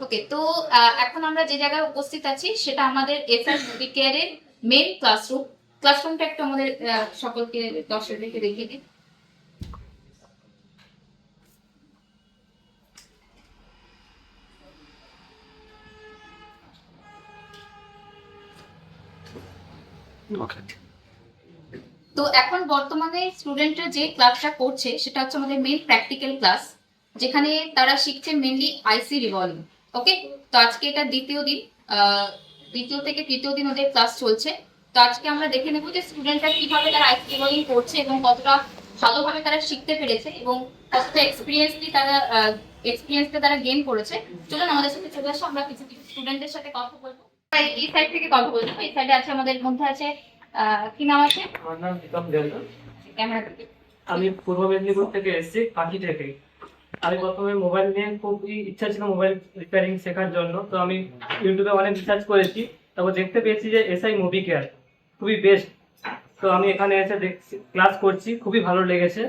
ওকে, তো এখন আমরা যে জায়গায় উপস্থিত আছি সেটা আমাদের এসএস মুভি কেয়ারের মেন ক্লাসরুম। ক্লাসরুমটা একটু আমাদের সকলকে দর্শকদেরকে দেখিয়ে দিই। তো এখন বর্তমানে স্টুডেন্টরা যে ক্লাসটা করছে সেটা হচ্ছে আমাদের মেইন প্র্যাকটিক্যাল ক্লাস, যেখানে তারা শিখছে মেনলি আইসি রিভলভিং। ওকে, তো আজকে এটা দ্বিতীয় দিন, দ্বিতীয় থেকে তৃতীয় দিন ওদের ক্লাস চলছে। তো আজকে আমরা দেখে নেবো যে স্টুডেন্টরা কিভাবে তারা আইসি রিভলভিং করছে এবং কতটা ভালোভাবে তারা শিখতে পেরেছে এবং কতটা এক্সপিরিয়েন্সটা তারা গেইন করেছে। চলুন আমাদের সাথে চলে আসো, আমরা কিছু কিছু স্টুডেন্টের সাথে কথা বলবো। এই সাইড থেকে কথা বলবো। এই সাইডে আছে, আমাদের মধ্যে আছে কি নাম আছে? আমার নাম প্রীতম দেওয়ান। ক্যামেরা থেকে। আমি পূর্ব মেদিনীপুর থেকে এসেছি, পাখি থেকে। আমি প্রথমে মোবাইল নিয়ে খুবই ইচ্ছা ছিল মোবাইল রিপেয়ারিং শেখার জন্য। তো আমি ইউটিউবে অনেক রিসার্চ করেছি, তারপর দেখতে পেয়েছি যে এসআই মুভি কেয়ার খুবই বেস্ট। তো আমি এখানে এসে দেখছি, ক্লাস করছি, খুবই ভালো লেগেছে।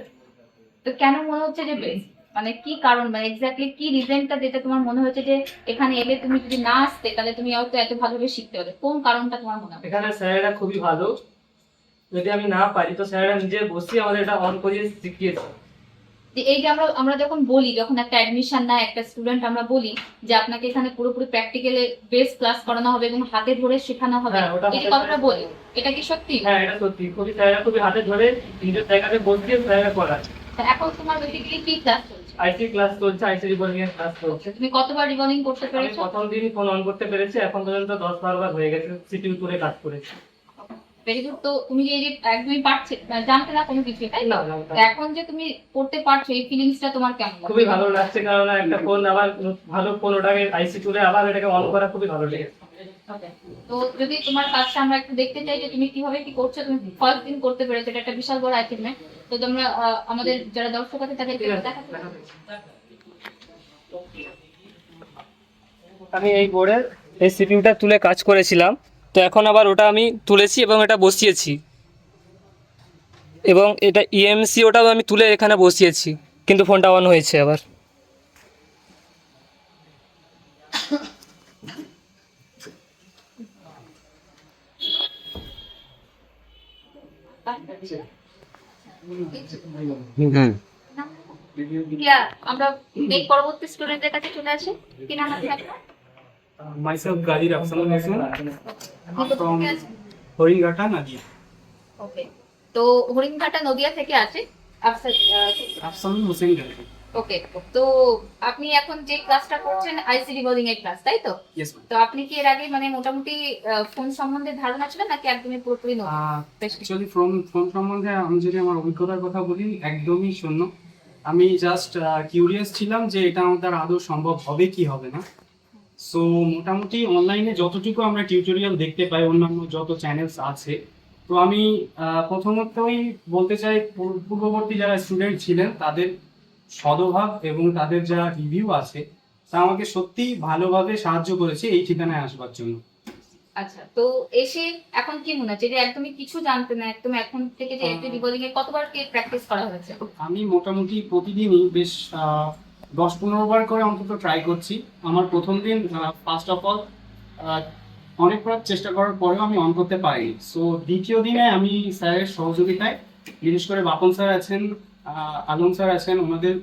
তো কেন মনে হচ্ছে যে বেস্ট, মানে কি কারণ, মানে এক্স্যাক্টলি কি রিজনটা যেটা তোমার মনে হচ্ছে যে এখানে এলে তুমি যদি না আসতে তাহলে তুমি হয়তো এত ভালোভাবে শিখতে পারবে? কোন কারণটা তোমার মনে হয়? এখানে স্যারেরা খুবই ভালো। যদি আমি না পারি তো স্যারেরা নিজে বসে আমাদের এটা অন করিয়ে শিখিয়েছে। যে এই যে আমরা আমরা যখন বলি, যখন একটা অ্যাডমিশন না একটা স্টুডেন্ট আমরা বলি যে আপনাকে এখানে পুরোপুরি প্র্যাকটিক্যালে বেস ক্লাস করানো হবে এবং হাতে ধরে শেখানো হবে, হ্যাঁ, ওটা এই যে হাতে কথাটা বলি, এটা কি সত্যি? হ্যাঁ, এটা সত্যি। খুবই স্যারেরা খুবই হাতে ধরে নিজের জায়গাতে বসিয়ে স্যারেরা করায়। তা এখন তোমার বেসিক্যালি কি ক্লাস চলছে? আইসি ক্লাস চলছে, আইসি রিভলভিং এর ক্লাস চলছে। তুমি কতবার রিভলভিং করতে আমি পেরেছো? প্রথম দিনই ফোন অন করতে পেরেছি, এখন পর্যন্ত 10-12 বার হয়ে গেছে সিটিউ তুলে কাজ করেছি। Very good. তো তুমি যে এই যে একদমই পারছে, জানতে না কোনো কিছু, তাই না? না, তো এখন যে তুমি করতে পারছো, এই ফিলিংসটা তোমার কেমন লাগছে? খুবই ভালো লাগছে, কারণ একটা ফোন আবার ভালো ফোন, ওটাকে আইসি তুলে আবার এটাকে অন করা খুবই ভালো লেগেছে। Okay. তো যদি তোমার কাজটা আমরা একটু দেখতে চাই যে তুমি কিভাবে কি করছো, তুমি ফার্স্ট দিন করতে পেরেছো, এটা একটা বিশাল বড় অ্যাচিভমেন্ট। তো তোমরা আমাদের যারা দর্শক আছে তাদেরকে দেখাতে পারো। আমি এই বোর্ডে এই সিপিইউটা তুলে কাজ করেছিলাম, তো এখন আবার ওটা আমি তুলেছি এবং এটা বসিয়েছি, এবং এটা ইএমসি ওটাও আমি তুলে এখানে বসিয়েছি, কিন্তু ফোনটা অন হয়েছে আবার। আমরা এই পরবর্তী স্টুডেন্টদের কাছে চলে আসি। কি নাম আছে আপনার? Myself Gadi Afsanul Hussain from okay, Horingata, Nadia. তো হরিণঘাটা নদিয়া থেকে আছে Afsanul Hussain Gadi. ওকে। তো আপনি এখন যে ক্লাসটা করছেন আইসি রিভলভিং এর ক্লাস, তাই তো? Yes, ma'am. তো আপনি কি এর আগে মানে মোটামুটি ফোন সম্বন্ধে ধারণা ছিল নাকি একদমই পুরোপুরি নতুন? Actually, from সম্বন্ধে আমি যদি আমার অভিজ্ঞতার কথা বলি, একদমই শূন্য। আমি জাস্ট কিউরিয়াস ছিলাম যে এটা আমাদের আদৌ সম্ভব হবে কি হবে না। সো মোটামুটি অনলাইনে যতটুকু আমরা টিউটোরিয়াল দেখতে পাই, অন্যান্য যত চ্যানেলস আছে, তো আমি প্রথমতই বলতে চাই পূর্ববর্তী যারা স্টুডেন্ট ছিলেন তাদের সদভাব এবং তাদের যা রিভিউ আছে তা আমাকে সত্যি ভালোভাবে সাহায্য করেছে এই ঠিকানায় আসবার জন্য। আচ্ছা, তো এসে এখন কি মনে হচ্ছে যে একদমই কিছু জানতে না, একদম এখন থেকে যে আইসি রিভলভিং এর কতবার কি প্র্যাকটিস করা হয়েছে? আমি মোটামুটি প্রতিদিনই বেশ 10-15 বার করে অন্তত ট্রাই করছি। আমার প্রথম দিন ফার্স্ট অফ অল অনেকবার চেষ্টা করার পরেও আমি অন করতে পারিনি। সো দ্বিতীয় দিনে আমি স্যারের সহযোগিতায়, বিশেষ করে বাপন স্যার আছেন, আলম স্যার আছেন, ওনাদের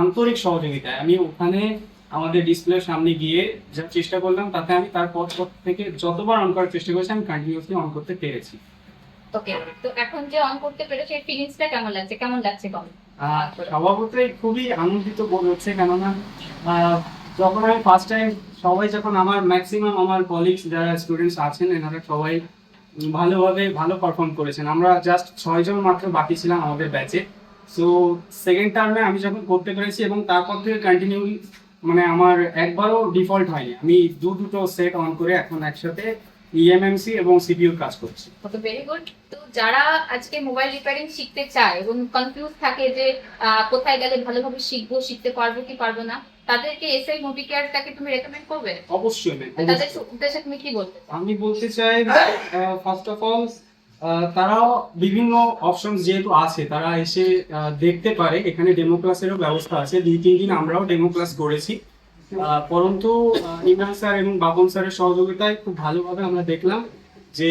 আন্তরিক সহযোগিতায় আমি ওখানে আমাদের ডিসপ্লের সামনে গিয়ে যা চেষ্টা করলাম তাতে আমি তারপর থেকে যতবার অন করার চেষ্টা করেছি আমি কন্টিনিউয়াসলি অন করতে পেরেছি। ওকে, তো এখন যে অন করতে পেরেছে এই ফিলিংসটা কেমন লাগছে, কেমন লাগছে কম? স্বভাবতই খুবই আনন্দিত বোধ হচ্ছে, কেননা যখন আমি ফার্স্ট টাইম, সবাই যখন আমার ম্যাক্সিমাম আমার কলিগস যারা স্টুডেন্টস আছেন এনারা সবাই ভালোভাবে ভালো পারফর্ম করেছেন। আমরা জাস্ট 6 জন মাত্র বাকি ছিলাম আমাদের ব্যাচে। সো সেকেন্ড টার্মে আমি যখন করতে পেরেছি এবং তারপর থেকে কন্টিনিউ, মানে আমার একবারও ডিফল্ট হয়নি, আমি দুটো সেট অন করে এখন একসাথে ইএমএমসি এবং সিপিইউর কাজ করছি। ওকে, ভেরি গুড। তো যারা আজকে মোবাইল রিপেয়ারিং শিখতে চায় এবং কনফিউজ থাকে যে কোথায় গেলে ভালোভাবে শিখবো, শিখতে পারবো কি পারবো না, তাদেরকে এসআই মুভি কেয়ারটাকে তুমি রেকমেন্ড করবে? অবশ্যই ম্যাম, তাদের উদ্দেশ্যে তুমি কি বলতে চাও? আমি বলতে চাই ফার্স্ট অফ অল তারাও বিভিন্ন অপশন যেহেতু আছে তারা এসে দেখতে পারে। এখানে ডেমো ক্লাসেরও ব্যবস্থা আছে, 2-3 দিন আমরাও ডেমো ক্লাস করেছি। পরন্তু ইমরান স্যার এবং বাবন স্যারের সহযোগিতায় খুব ভালোভাবে আমরা দেখলাম যে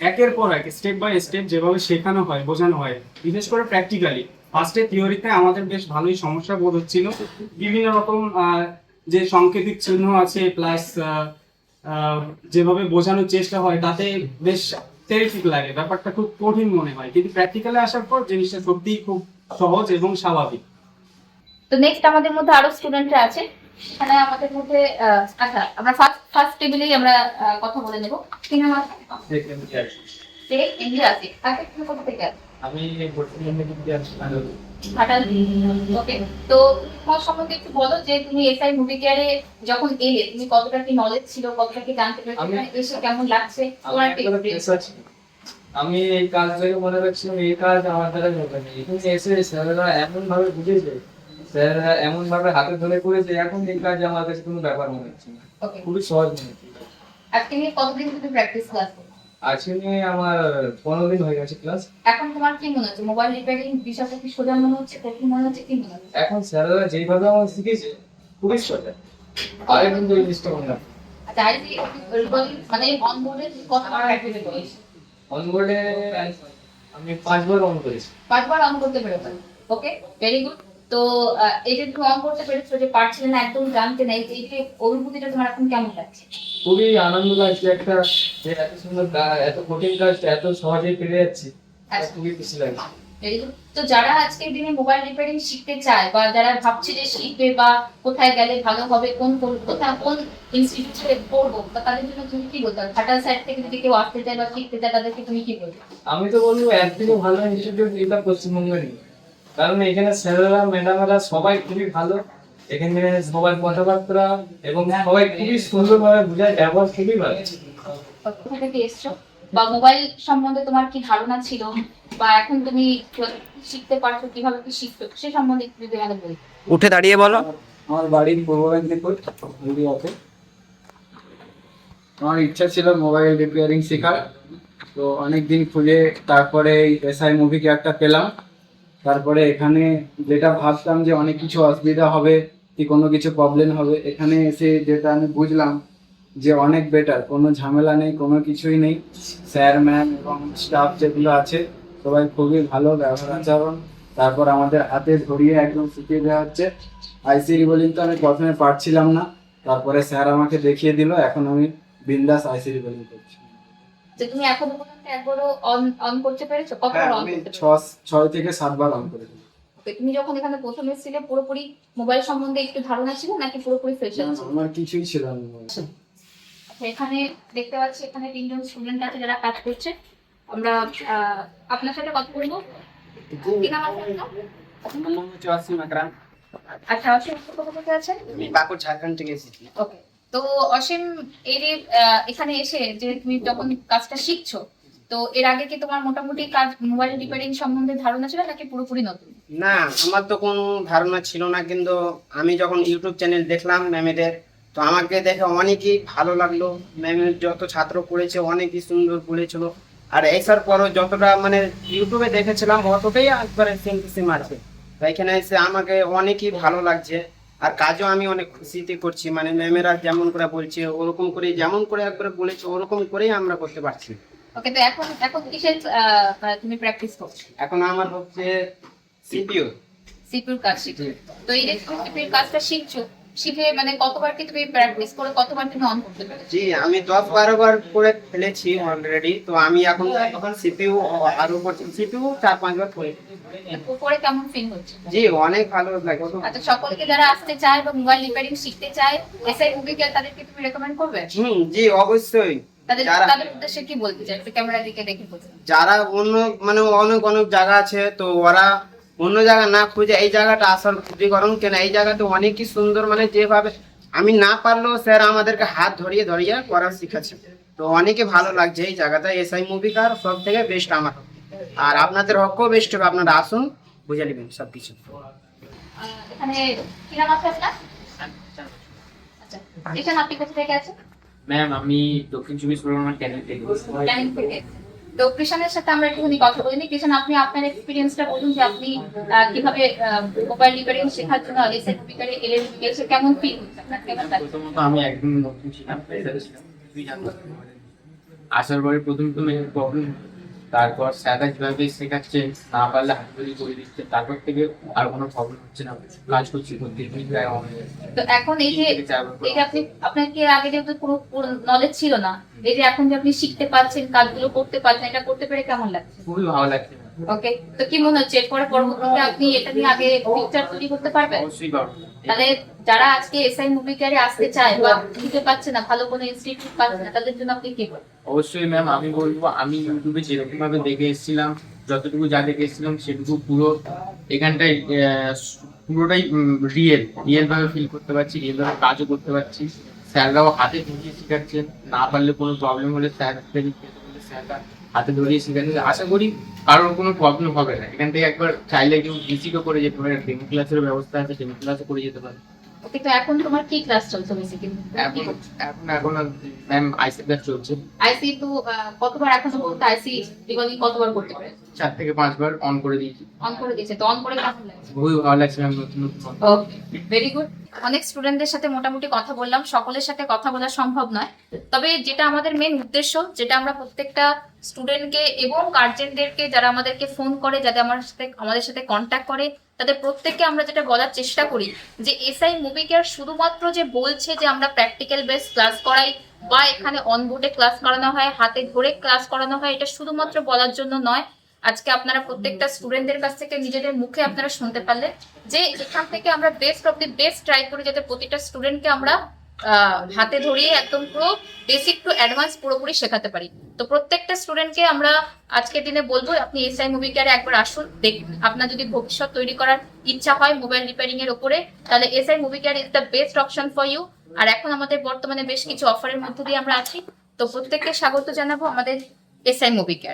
একের পর এক স্টেপ বাই স্টেপ যেভাবে শেখানো হয় বোঝানো হয়, বিশেষ করে প্র্যাকটিক্যালি। ফার্স্টে থিওরিতে আমাদের বেশ ভালোই সমস্যা বোধ হচ্ছিল, বিভিন্ন রকম যে সাংকেতিক চিহ্ন আছে প্লাস যেভাবে বোঝানোর চেষ্টা হয় তাতে বেশ টেরিফিক লাগে, ব্যাপারটা খুব কঠিন মনে হয়, কিন্তু প্র্যাকটিক্যালে আসার পর জিনিসটা সত্যিই খুব সহজ এবং স্বাভাবিক। তো নেক্সট আমাদের মধ্যে আরো স্টুডেন্টরা আছে, এখানে আমাদের মধ্যে আচ্ছা আমরা ফার্স্ট টেবিলেই আমরা কথা বলে নেব। কি নাম আছে? শেখ ইমতিয়াজ। আচ্ছা তুমি কোথা থেকে আসছো? আমি ঘাটাল। ওকে, তো তোমার সম্বন্ধে একটু বলো যে তুমি এসআই মুভি কেয়ারে যখন এলে তুমি কতটা কি নলেজ ছিল, কতটা কি জানতে পেরেছো, আমি- এখানে এসে কেমন লাগছে তোমার একটা experience? আমি এই কাজটাকে মনে রাখছিলাম এই কাজ আমার দ্বারা হবে না। এখানে এসে স্যারেরা এমন ভাবে বুঝেছে, স্যারেরা এমন ভাবে হাতে ধরে করেছে, এখন এই কাজ আমার কাছে কোনো ব্যাপার মনে হচ্ছে না, ওকে, খুবই সহজ মনে হচ্ছে। আজকে নিয়ে কতদিন তুমি প্র্যাকটিস ক্লাস করো? আজকে নিয়ে আমার 15 দিন হয়ে গেছে ক্লাস। এখন তোমার কি মনে হচ্ছে মোবাইল রিপেয়ারিং বিষয়টা কি সোজা মনে হচ্ছে, কঠিন মনে হচ্ছে, কি মনে হচ্ছে? এখন স্যারেরা যেইভাবে আমার শিখেছে খুবই সোজা, আরে কিন্তু এই জিনিসটা মনে হয় আচ্ছা আইসি মানে অনবোর্ডে কতবার প্র্যাকটিস করেছো? অনবোর্ডে আমি 5 বার অন করেছি। 5 বার অন করতে পেরেছো? ওকে, ভেরি গুড। তো এই যে তুমি অন করতে পেরেছো, যে পারছিলে না একদম জানতে না, এই যে অনুভূতিটা তোমার এখন কেমন লাগছে? খুবই আনন্দ লাগছে একটা, যে এত সুন্দর এত কঠিন কাজটা এত সহজেই পেরে যাচ্ছি, আর খুবই খুশি লাগছে। Very good. তো যারা আজকের দিনে মোবাইল রিপেয়ারিং শিখতে চায় বা যারা ভাবছে যে শিখবে বা কোথায় গেলে ভালো হবে, কোন ইনস্টিটিউটে পড়বো, বা তাদের জন্য তুমি কি বলতে হবে? ঘাটাল সাইড থেকে যদি কেউ আসতে চায় বা শিখতে চায় তাদেরকে তুমি কি বলবে? আমি তো বলবো একদিকে ভালো ইনস্টিটিউট এটা পশ্চিমবঙ্গে নেই, কারণ এখানে স্যারেরা ম্যাডামরা সবাই খুবই ভালো, এখানে সবাই কথাবার্তা এবং সবাই খুবই সুন্দরভাবে বোঝায়, ব্যবহার খুবই ভালো। কোথা থেকে এসছো বা মোবাইল সম্বন্ধে তোমার কি ধারণা ছিল, বা এখন তুমি শিখতে পারছো, কিভাবে কি শিখছো সে সম্বন্ধে একটু যদি আমাদের বলি। উঠে দাঁড়িয়ে বলো। আমার বাড়ি পূর্ব মেদিনীপুর হলদিয়াতে। আমার ইচ্ছা ছিল মোবাইল রিপেয়ারিং শেখার, তো অনেক দিন খুঁজে তারপরে এসআই মুভি কেয়ারটা পেলাম। তারপরে এখানে যেটা ভাবতাম যে অনেক কিছু অসুবিধা হবে কি কোনো কিছু প্রবলেম হবে, এখানে এসে যেটা আমি বুঝলাম যে অনেক বেটার, কোনো ঝামেলা নেই, কোনো কিছুই নেই। স্যার ম্যাম এবং স্টাফ যেগুলো আছে সবাই খুবই ভালো ব্যবহার আচরণ, তারপর আমাদের হাতে ধরিয়ে একদম শিখিয়ে দেওয়া হচ্ছে। আইসি রিবোলিং তো আমি প্রথমে পারছিলাম না, তারপরে স্যার আমাকে দেখিয়ে দিল, এখন আমি বিন্দাস আইসি রিবোলিং করছি। যে তুমি এখনো পর্যন্ত একবারও অন অন করতে পেরেছো? হ্যাঁ, কতবার অন আমি করতে পেরেছো? 6 থেকে 7 বার অন করেছি। তুমি যখন এখানে প্রথম এসেছিলে পুরোপুরি মোবাইল সম্বন্ধে একটু ধারণা ছিল নাকি পুরোপুরি ফ্রেশার ছিল? আমার কিছুই ছিল না। আচ্ছা, এখানে দেখতে পাচ্ছি এখানে 3 জন স্টুডেন্ট আছে যারা কাজ করছে। আমরা আপনার সাথে কথা বলবো। কি নাম আছে আপনার? আমার নাম হচ্ছে অসীম আকরাম। আচ্ছা, অসীম কোথা থেকে আছেন? আমি বাঁকুড় ঝাড়খণ্ড থেকে এসেছি। ওকে, তো অসীম এই যে এখানে এসে যে তুমি যখন কাজটা শিখছো, তো এর আগে কি তোমার মোটামুটি কাজ মোবাইল রিপেয়ারিং সম্বন্ধে ধারণা ছিল নাকি পুরোপুরি নতুন? না, আমার তো কোনো ধারণা ছিল না, কিন্তু আমি যখন ইউটিউব চ্যানেল দেখলাম ম্যামেদের, তো আমাকে দেখে অনেকই ভালো লাগলো। ম্যামের যত ছাত্র পড়েছে অনেকই সুন্দর বলেছিল, আর এসার পরও যতটা মানে ইউটিউবে দেখেছিলাম অতটাই একবারে সেম টু সেম আছে। তো এখানে এসে আমাকে অনেকই ভালো লাগছে, আর কাজও আমি অনেক খুশিতে করছি। মানে ম্যামেরা যেমন করে বলছে ওরকম করে, যেমন করে একবারে বলেছে ওরকম করেই আমরা করতে পারছি। ওকে, তো এখন এখন কিসের তুমি প্র্যাকটিস করছো? এখন আমার হচ্ছে সিপিইউ। সিপিউর কাজ শিখছো। তো এই যে তুমি সিপিউর কাজটা শিখছো, শিখে মানে কতবার কি তুমি প্র্যাকটিস করে কতবার তুমি অন করতে পেরেছো? জি, আমি 10-12 বার করে ফেলেছি অলরেডি। তো আমি এখন সিপিইউ আরো সিপিইউ 4-5 বার করে। তো করে কেমন ফিল হচ্ছে? জি, অনেক ভালো লাগে। আচ্ছা, সকলকে যারা আসতে চায় বা মোবাইল রিপেয়ারিং শিখতে চায় এসআই মুভি কেয়ার, তাদেরকে তুমি রেকমেন্ড করবে? জি অবশ্যই। তাদের উদ্দেশ্যে কি বলতে চাই, একটু ক্যামেরার দিকে দেখে বলতে। যারা অন্য মানে অনেক জায়গা আছে, তো ওরা অন্য জায়গা না খুঁজে এই জায়গাটা আসার খুবই গরম। কেন এই জায়গাতে অনেকই সুন্দর, মানে যেভাবে আমি না পারলেও স্যার আমাদেরকে হাত ধরিয়ে ধরিয়ে করা শিখাচ্ছে। তো অনেকে ভালো লাগছে এই জায়গাটা। এসআই মুভি কার সব থেকে বেস্ট আমার, আর আপনাদের হকও বেস্ট হবে। আপনারা আসুন, বুঝে নেবেন সবকিছু। এখানে কি নাম আছে আপনার? আচ্ছা, এখানে আপনি কোথা থেকে আছেন? ম্যাম, আমি দক্ষিণ চব্বিশ পরগনা ক্যানিং থেকে। ক্যানিং থেকে। তো কৃষাণের সাথে আমরা একটুখানি কথা বলিনি। কৃষাণ, আপনি আপনার এক্সপিরিয়েন্সটা বলুন যে আপনি কিভাবে মোবাইল রিপেয়ারিং শেখার জন্য এসআই মুভিকারে এলেন, এসে কেমন ফিল হচ্ছে আপনার, কেমন লাগছে? প্রথমত আমি একদম নতুন ছিলাম, ফ্রেশার ছিলাম, কিছুই জানতাম না। আসার পরে প্রথম প্রবলেম, তারপর স্যাররা যেভাবে শেখাচ্ছেন, না পারলে হাত ধরে করে দিচ্ছে, তারপর থেকে আর কোনো প্রবলেম হচ্ছে না, কাজ করছি করতে প্রায় অনেক। তো এখন এই যে আপনি আপনার কি আগে যেহেতু কোনো নলেজ ছিল না, এই যে এখন যে আপনি শিখতে পারছেন, কাজগুলো করতে পারছেন, এটা করতে পেরে কেমন লাগছে? খুবই ভালো লাগছে। ওকে, তো কি মনে হচ্ছে এরপরে পরবর্তীতে আপনি এটা নিয়ে আগে পিকচার তৈরি করতে পারবেন? অবশ্যই পারবো। তাহলে যারা আজকে এসআই মুভি ক্যারে আসতে চায় বা দিতে পারছে না, ভালো কোনো ইনস্টিটিউট পাচ্ছে না, তাদের জন্য আপনি কি বলবেন? অবশ্যই ম্যাম, আমি বলবো আমি ইউটিউবে যেরকম ভাবে দেখে এসেছিলাম, যতটুকু যা দেখে এসেছিলাম সেটুকু পুরো এখানটায় পুরোটাই রিয়েল ভাবে ফিল করতে পারছি, রিয়েল ভাবে কাজও করতে পারছি। স্যাররাও হাতে ধরিয়ে শেখাচ্ছেন, না পারলে কোনো প্রবলেম হলে স্যাররা হাতে ধরিয়ে শেখাচ্ছেন। আশা করি কারোর কোনো প্রবলেম হবে না। এখান থেকে একবার চাইলে কেউ ভিজিটও করে যেতে পারে, ডেমো ক্লাসের ব্যবস্থা আছে, ডেমো ক্লাসও করে যেতে পারে। ওকে, তো এখন তোমার কি ক্লাস চলছে বেসিক্যালি? এখন ম্যাম আইসি ক্লাস চলছে, আইসি তো কতবার এখনো পর্যন্ত আইসি রিকলিং কতবার করতে পারে? 4 থেকে 5 বার অন করে দিয়েছি। অন করে দিয়েছে, তো অন করে কেমন লাগছে? খুবই ভালো লাগছে ম্যাম, নতুন নতুন। ওকে, ভেরি গুড। অনেক স্টুডেন্টদের সাথে মোটামুটি কথা বললাম, সকলের সাথে কথা বলা সম্ভব নয়, তবে যেটা আমাদের মেন উদ্দেশ্য, যেটা আমরা প্রত্যেকটা স্টুডেন্টকে এবং গার্জেনদেরকে যারা আমাদেরকে ফোন করে, যাদের আমাদের সাথে কন্ট্যাক্ট করে, তাদের প্রত্যেককে আমরা যেটা বলার চেষ্টা করি যে এসআই মুভি কেয়ার শুধুমাত্র যে বলছে যে আমরা প্র্যাকটিক্যাল বেস ক্লাস করাই বা এখানে অনবোর্ডে ক্লাস করানো হয়, হাতে ধরে ক্লাস করানো হয়, এটা শুধুমাত্র বলার জন্য নয়। আজকে আপনারা প্রত্যেকটা স্টুডেন্টদের কাছ থেকে নিজেদের মুখে আপনারা শুনতে পারলেন যে এখান থেকে আমরা best of the best try করি যাতে প্রতিটা স্টুডেন্টকে আমরা হাতে ধরিয়ে একদম পুরো বেসিক টু অ্যাডভান্স পুরোপুরি শেখাতে পারি। তো প্রত্যেকটা স্টুডেন্টকে আমরা আজকের দিনে বলবো আপনি এসআই মুভি কেয়ারে একবার আসুন, দেখুন। আপনার যদি ভবিষ্যৎ তৈরি করার ইচ্ছা হয় মোবাইল রিপেয়ারিং এর উপরে, তাহলে SI movie care is the best option for you. আর এখন আমাদের বর্তমানে বেশ কিছু অফারের মধ্যে দিয়ে আমরা আছি, তো প্রত্যেককে স্বাগত জানাবো আমাদের এসআই মুভি কেয়ার।